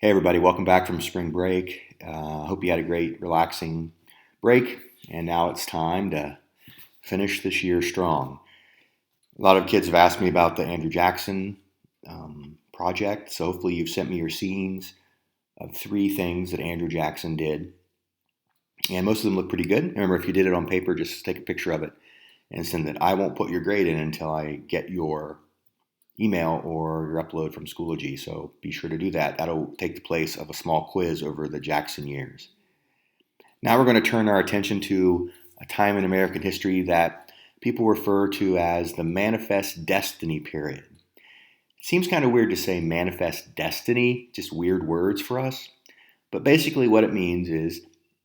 Hey, everybody, welcome back from spring break. Hope you had a great, relaxing break, and now it's time to finish this year strong. A lot of kids have asked me about the Andrew Jackson project, so hopefully you've sent me your scenes of three things that Andrew Jackson did, and most of them look pretty good. Remember, if you did it on paper, just take a picture of it and send it. I won't put your grade in until I get your email or your upload from Schoology. So be sure to do that. That'll take the place of a small quiz over the Jackson years. Now we're going to turn our attention to a time in American history that people refer to as the Manifest Destiny period. It seems kind of weird to say manifest destiny, just weird words for us. But basically, what it means is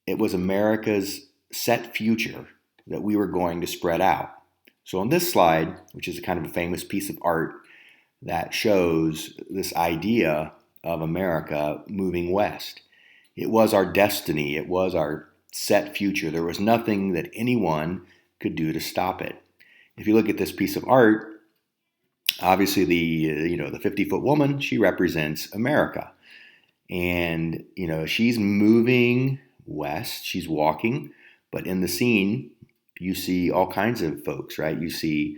it was America's set future that we were going to spread out. So on this slide, which is a kind of a famous piece of art, that shows this idea of America moving west. It was our destiny. It was our set future. There was nothing that anyone could do to stop it. If you look at this piece of art, obviously the 50-foot woman, she represents America. And she's moving west, she's walking, but in the scene you see all kinds of folks, right? You see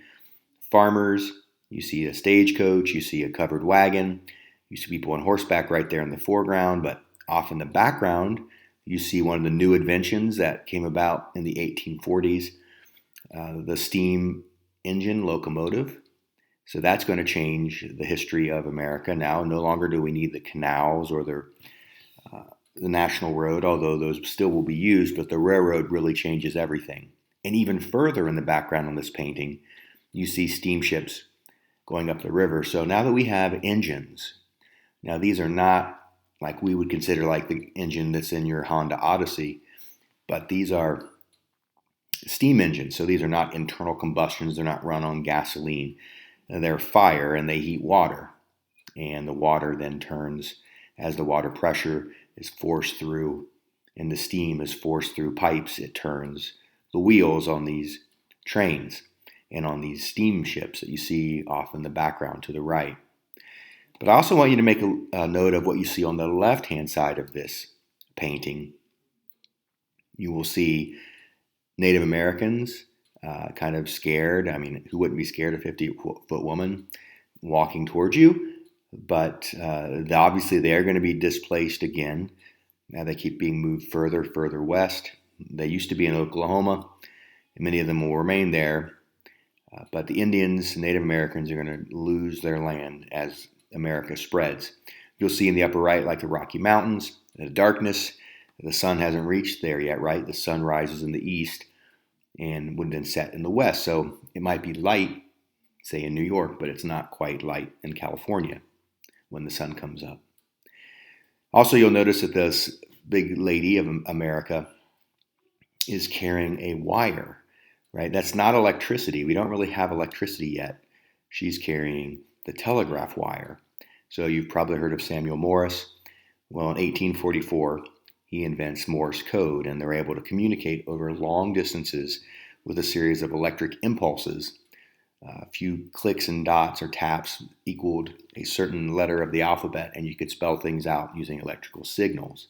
farmers, you see a stagecoach, you see a covered wagon, you see people on horseback right there in the foreground, but off in the background, you see one of the new inventions that came about in the 1840s, the steam engine locomotive. So that's going to change the history of America. Now, no longer do we need the canals or the national road, although those still will be used, but the railroad really changes everything. And even further in the background on this painting, you see steamships going up the river. So now that we have engines, now these are not like we would consider like the engine that's in your Honda Odyssey, but these are steam engines. So these are not internal combustions. They're not run on gasoline. They're fire and they heat water. And the water then turns as the water pressure is forced through and the steam is forced through pipes. It turns the wheels on these trains and on these steamships that you see off in the background to the right. But I also want you to make a note of what you see on the left-hand side of this painting. You will see Native Americans kind of scared. I mean, who wouldn't be scared of a 50-foot woman walking towards you? But obviously they are going to be displaced again. Now they keep being moved further west. They used to be in Oklahoma, and many of them will remain there. But the Indians, Native Americans, are going to lose their land as America spreads. You'll see in the upper right, like the Rocky Mountains, the darkness. The sun hasn't reached there yet, right? The sun rises in the east and would then set in the west. So it might be light, say in New York, but it's not quite light in California when the sun comes up. Also, you'll notice that this big lady of America is carrying a wire. Right? That's not electricity. We don't really have electricity yet. She's carrying the telegraph wire. So you've probably heard of Samuel Morse. Well, in 1844, he invents Morse code, and they're able to communicate over long distances with a series of electric impulses. A few clicks and dots or taps equaled a certain letter of the alphabet, and you could spell things out using electrical signals.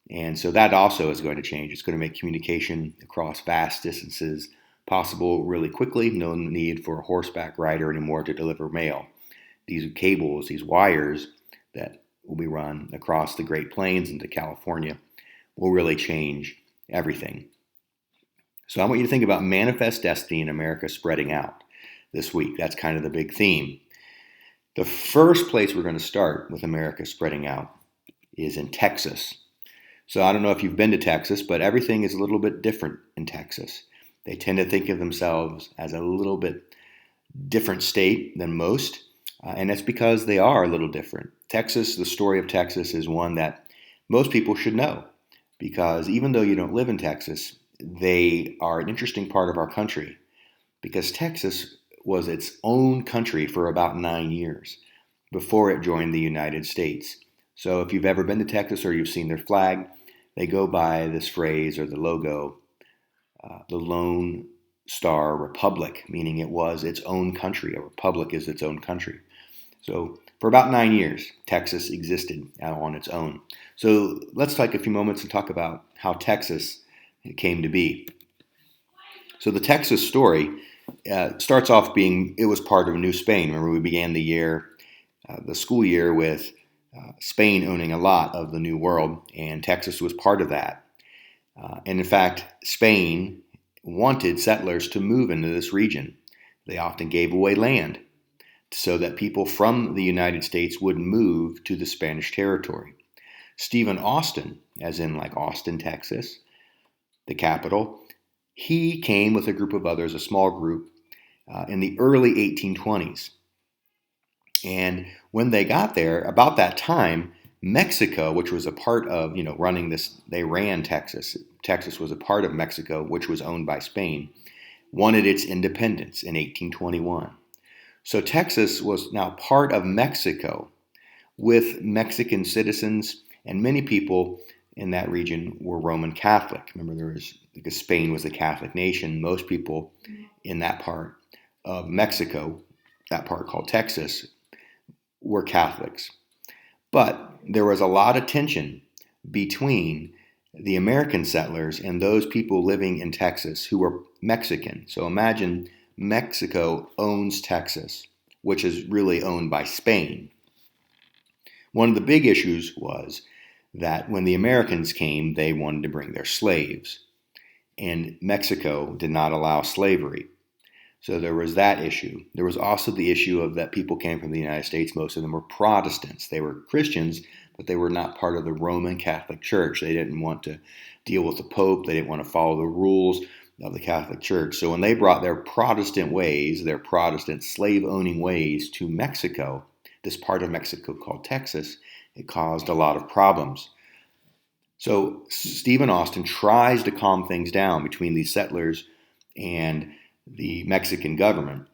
And so that also is going to change. It's going to make communication across vast distances possible really quickly. No need for a horseback rider anymore to deliver mail. These cables, these wires that will be run across the Great Plains into California will really change everything. So I want you to think about manifest destiny in America spreading out this week. That's kind of the big theme. The first place we're going to start with America spreading out is in Texas. So I don't know if you've been to Texas, but everything is a little bit different in Texas. They tend to think of themselves as a little bit different state than most, and that's because they are a little different. Texas, the story of Texas is one that most people should know, because even though you don't live in Texas, they are an interesting part of our country, because Texas was its own country for about 9 years before it joined the United States. So if you've ever been to Texas or you've seen their flag, they go by this phrase or the logo, the Lone Star Republic, meaning it was its own country. A republic is its own country. So For about 9 years, Texas existed on its own. So let's take a few moments and talk about how Texas came to be. So the Texas story starts off being it was part of New Spain. Remember, we began the school year with Spain owning a lot of the New World, and Texas was part of that. And in fact, Spain wanted settlers to move into this region. They often gave away land so that people from the United States would move to the Spanish territory. Stephen Austin, as in like Austin, Texas, the capital, he came with a group of others, a small group, in the early 1820s. And when they got there, about that time, Mexico, which was a part of, running this, they ran Texas. Texas was a part of Mexico, which was owned by Spain, wanted its independence in 1821. So Texas was now part of Mexico with Mexican citizens, and many people in that region were Roman Catholic. Remember, because Spain was a Catholic nation, most people in that part of Mexico, that part called Texas, were Catholics. But there was a lot of tension between the American settlers and those people living in Texas who were Mexican. So imagine Mexico owns Texas, which is really owned by Spain. One of the big issues was that when the Americans came, they wanted to bring their slaves, and Mexico did not allow slavery. So there was that issue. There was also the issue of that people came from the United States. Most of them were Protestants. They were Christians, but they were not part of the Roman Catholic Church. They didn't want to deal with the Pope. They didn't want to follow the rules of the Catholic Church. So when they brought their Protestant ways, their Protestant slave-owning ways to Mexico, this part of Mexico called Texas, it caused a lot of problems. So Stephen Austin tries to calm things down between these settlers and the Mexican government.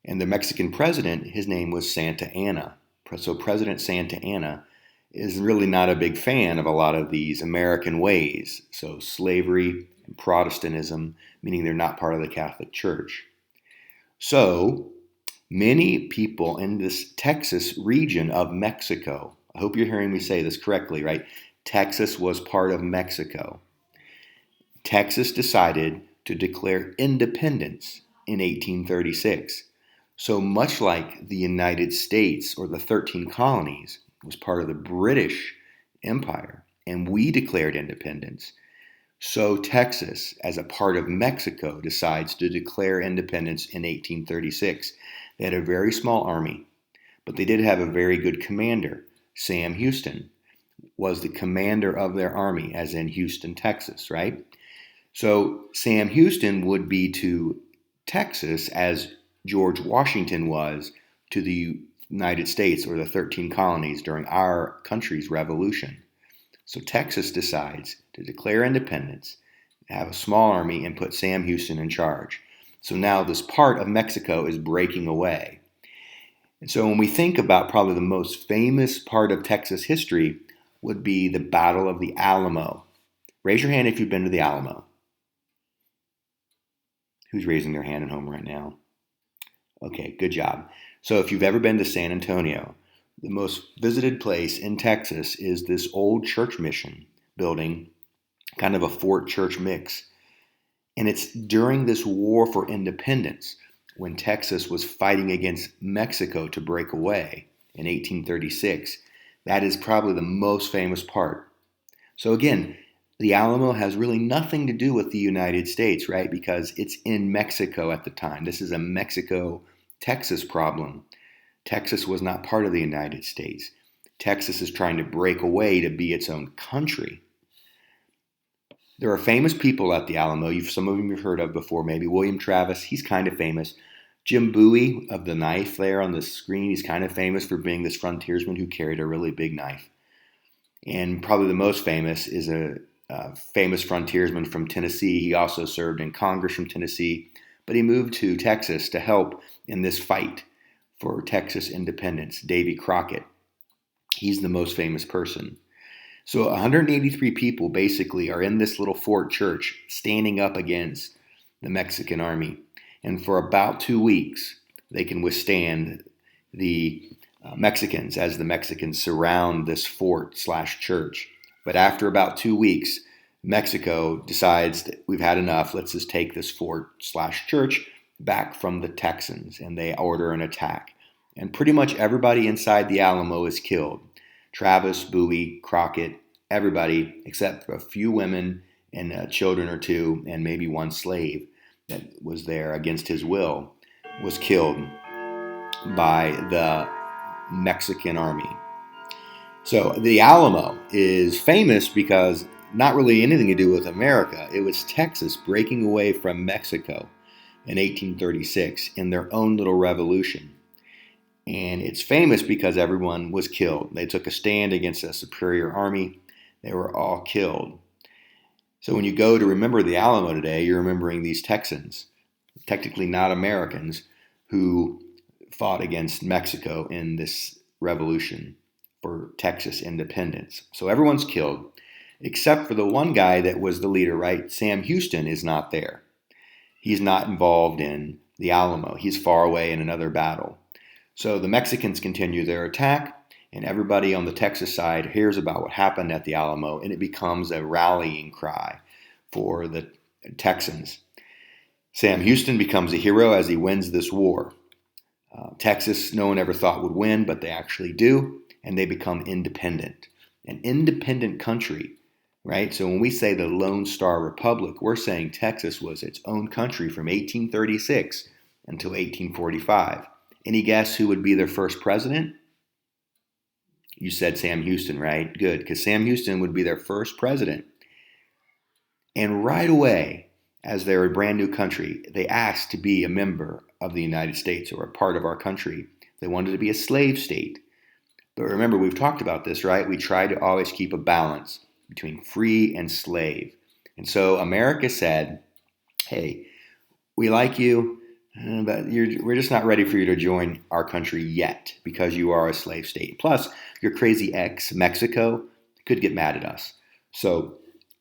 And the Mexican president, his name was Santa Anna. So President Santa Anna is really not a big fan of a lot of these American ways. So slavery and Protestantism, meaning they're not part of the Catholic Church. So many people in this Texas region of Mexico, I hope you're hearing me say this correctly, right? Texas was part of Mexico. Texas decided to declare independence in 1836. So much like the United States or the 13 colonies was part of the British Empire, and we declared independence, so Texas, as a part of Mexico, decides to declare independence in 1836. They had a very small army, but they did have a very good commander. Sam Houston was the commander of their army, as in Houston, Texas, right? So Sam Houston would be to Texas as George Washington was to the United States or the 13 colonies during our country's revolution. So Texas decides to declare independence, have a small army, and put Sam Houston in charge. So now this part of Mexico is breaking away. And so when we think about probably the most famous part of Texas history would be the Battle of the Alamo. Raise your hand if you've been to the Alamo. Who's raising their hand at home right now? Okay, good job. So if you've ever been to San Antonio, the most visited place in Texas is this old church mission building, kind of a fort church mix. And it's during this war for independence when Texas was fighting against Mexico to break away in 1836. That is probably the most famous part. So again, the Alamo has really nothing to do with the United States, right? Because it's in Mexico at the time. This is a Mexico-Texas problem. Texas was not part of the United States. Texas is trying to break away to be its own country. There are famous people at the Alamo. Some of them you've heard of before, maybe William Travis. He's kind of famous. Jim Bowie of the knife there on the screen, he's kind of famous for being this frontiersman who carried a really big knife. And probably the most famous is a famous frontiersman from Tennessee. He also served in Congress from Tennessee, but he moved to Texas to help in this fight for Texas independence, Davy Crockett. He's the most famous person. So 183 people basically are in this little fort church standing up against the Mexican army. And for about 2 weeks, they can withstand the Mexicans as the Mexicans surround this fort/church. But after about 2 weeks, Mexico decides that we've had enough. Let's just take this fort/church back from the Texans, and they order an attack. And pretty much everybody inside the Alamo is killed. Travis, Bowie, Crockett, everybody except for a few women and children or two, and maybe one slave that was there against his will, was killed by the Mexican army. So the Alamo is famous because not really anything to do with America. It was Texas breaking away from Mexico in 1836 in their own little revolution. And it's famous because everyone was killed. They took a stand against a superior army. They were all killed. So when you go to remember the Alamo today, you're remembering these Texans, technically not Americans, who fought against Mexico in this revolution for Texas independence. So everyone's killed, except for the one guy that was the leader, right? Sam Houston is not there. He's not involved in the Alamo. He's far away in another battle. So the Mexicans continue their attack, and everybody on the Texas side hears about what happened at the Alamo, and it becomes a rallying cry for the Texans. Sam Houston becomes a hero as he wins this war. Texas, no one ever thought would win, but they actually do, and they become independent. An independent country, right? So when we say the Lone Star Republic, we're saying Texas was its own country from 1836 until 1845. Any guess who would be their first president? You said Sam Houston, right? Good, because Sam Houston would be their first president. And right away, as they're a brand new country, they asked to be a member of the United States or a part of our country. They wanted to be a slave state. But remember, we've talked about this, right? We try to always keep a balance between free and slave. And so America said, hey, we like you, but we're just not ready for you to join our country yet because you are a slave state. Plus, your crazy ex, Mexico, could get mad at us. So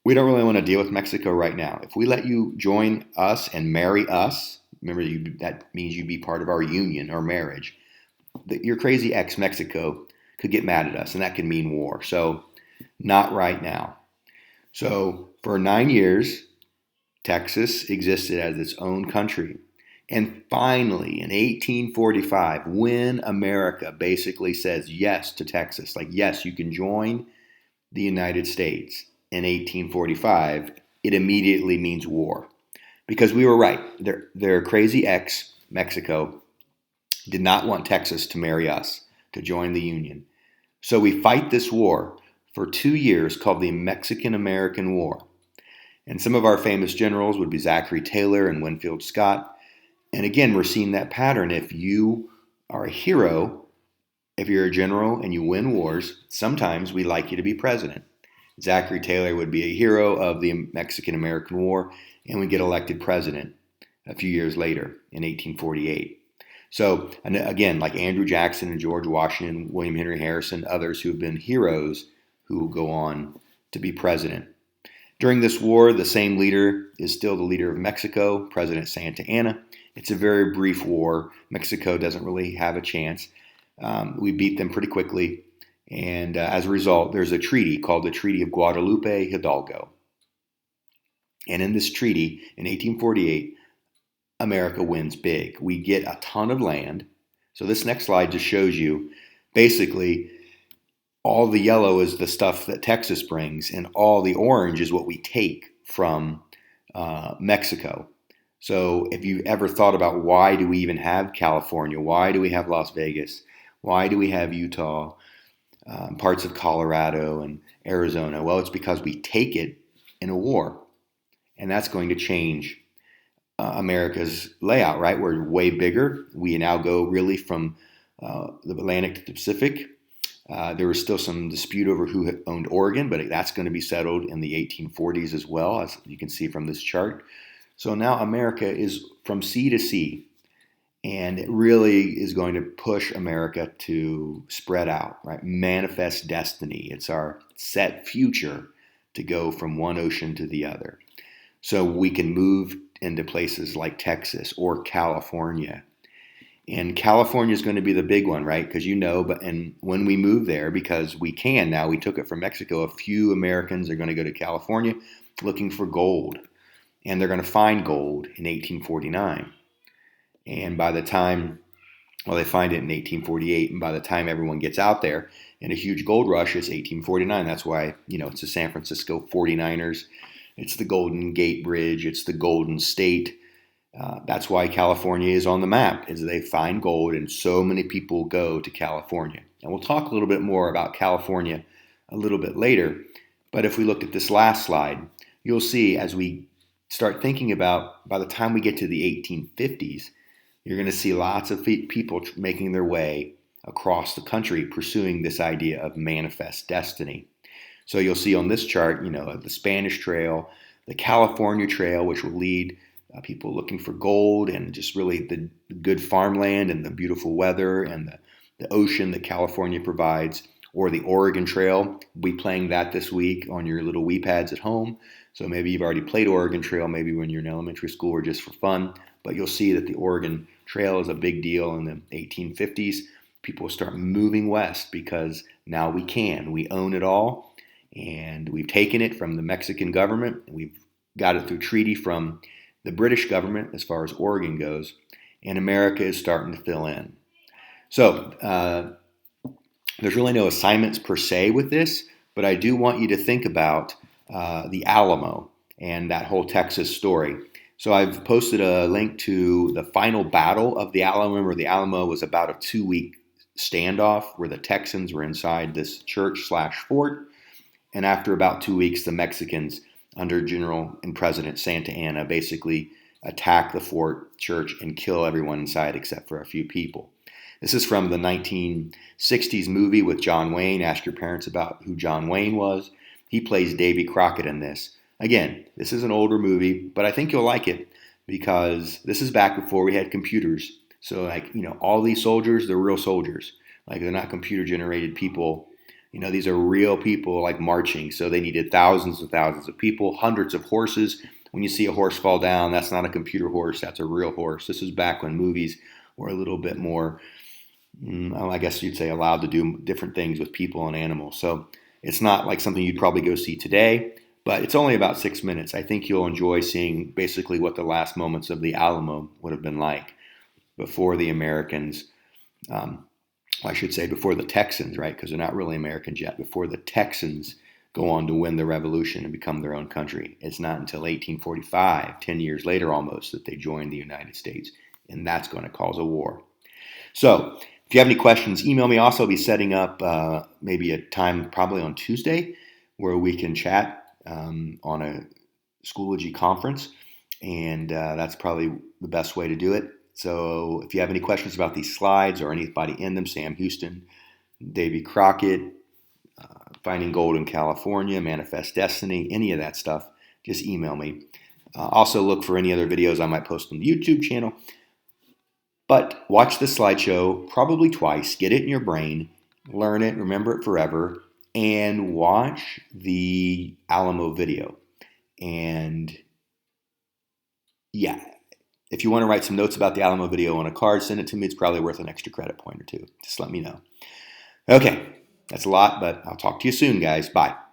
we don't really want to deal with Mexico right now. If we let you join us and marry us, remember that means you'd be part of our union or marriage, your crazy ex, Mexico, could get mad at us, and that could mean war. So not right now. So for 9 years, Texas existed as its own country. And finally, in 1845, when America basically says yes to Texas, like, yes, you can join the United States in 1845, it immediately means war. Because we were right. Their crazy ex, Mexico, did not want Texas to marry us, to join the Union. So we fight this war for 2 years called the Mexican-American War. And some of our famous generals would be Zachary Taylor and Winfield Scott. And again, we're seeing that pattern. If you are a hero, if you're a general and you win wars, sometimes we like you to be president. Zachary Taylor would be a hero of the Mexican-American War and would get elected president a few years later in 1848. So, and again, like Andrew Jackson and George Washington, William Henry Harrison, others who have been heroes who will go on to be president. During this war, the same leader is still the leader of Mexico, President Santa Anna. It's a very brief war. Mexico doesn't really have a chance. We beat them pretty quickly. And as a result, there's a treaty called the Treaty of Guadalupe Hidalgo. And in this treaty, in 1848, America wins big. We get a ton of land. So this next slide just shows you basically all the yellow is the stuff that Texas brings, and all the orange is what we take from Mexico. So if you ever thought about why do we even have California, why do we have Las Vegas, why do we have Utah, parts of Colorado and Arizona? Well, it's because we take it in a war, and that's going to change America's layout, right? We're way bigger. We now go really from the Atlantic to the Pacific. There was still some dispute over who owned Oregon, but that's going to be settled in the 1840s as well, as you can see from this chart. So now America is from sea to sea, and it really is going to push America to spread out, right? Manifest destiny. It's our set future to go from one ocean to the other. So we can move into places like Texas or California. And California is going to be the big one, right? Because and when we move there, because we can now, we took it from Mexico, a few Americans are going to go to California looking for gold. And they're going to find gold in 1849. And by the time, well, they find it in 1848. And by the time everyone gets out there in a huge gold rush, it's 1849. That's why, it's the San Francisco 49ers. It's the Golden Gate Bridge. It's the Golden State. That's why California is on the map, is they find gold and so many people go to California. And we'll talk a little bit more about California a little bit later. But if we look at this last slide, you'll see as we start thinking about by the time we get to the 1850s, you're going to see lots of people making their way across the country pursuing this idea of manifest destiny. So you'll see on this chart, the Spanish Trail, the California Trail, which will lead people looking for gold and just really the good farmland and the beautiful weather and the ocean that California provides, or the Oregon Trail. We'll be playing that this week on your little Wii pads at home. So maybe you've already played Oregon Trail, maybe when you're in elementary school or just for fun. But you'll see that the Oregon Trail is a big deal in the 1850s. People start moving west because now we can. We own it all. And we've taken it from the Mexican government. We've got it through treaty from the British government as far as Oregon goes, and America is starting to fill in. So there's really no assignments per se with this, but I do want you to think about the Alamo and that whole Texas story. So I've posted a link to the final battle of the Alamo. Remember, the Alamo was about a 2-week standoff where the Texans were inside this church/fort, and after about 2 weeks, the Mexicans under General and President Santa Anna basically attack the fort church and kill everyone inside except for a few people. This is from the 1960s movie with John Wayne. Ask your parents about who John Wayne was. He plays Davy Crockett in this. Again, this is an older movie, but I think you'll like it because this is back before we had computers. So all these soldiers, they're real soldiers. They're not computer generated people. These are real people marching. So they needed thousands and thousands of people, hundreds of horses. When you see a horse fall down, that's not a computer horse. That's a real horse. This is back when movies were a little bit more, I guess you'd say, allowed to do different things with people and animals. So it's not like something you'd probably go see today, but it's only about 6 minutes. I think you'll enjoy seeing basically what the last moments of the Alamo would have been like before the Americans, before the Texans, right? Because they're not really Americans yet. Before the Texans go on to win the revolution and become their own country. It's not until 1845, 10 years later almost, that they join the United States. And that's going to cause a war. So if you have any questions, email me. Also, I'll be setting up maybe a time probably on Tuesday where we can chat on a Schoology conference. And that's probably the best way to do it. So if you have any questions about these slides or anybody in them, Sam Houston, Davy Crockett, Finding Gold in California, Manifest Destiny, any of that stuff, just email me. Also look for any other videos I might post on the YouTube channel. But watch the slideshow probably twice, get it in your brain, learn it, remember it forever, and watch the Alamo video. And yeah, if you want to write some notes about the Alamo video on a card, send it to me. It's probably worth an extra credit point or two. Just let me know. Okay, that's a lot, but I'll talk to you soon, guys. Bye.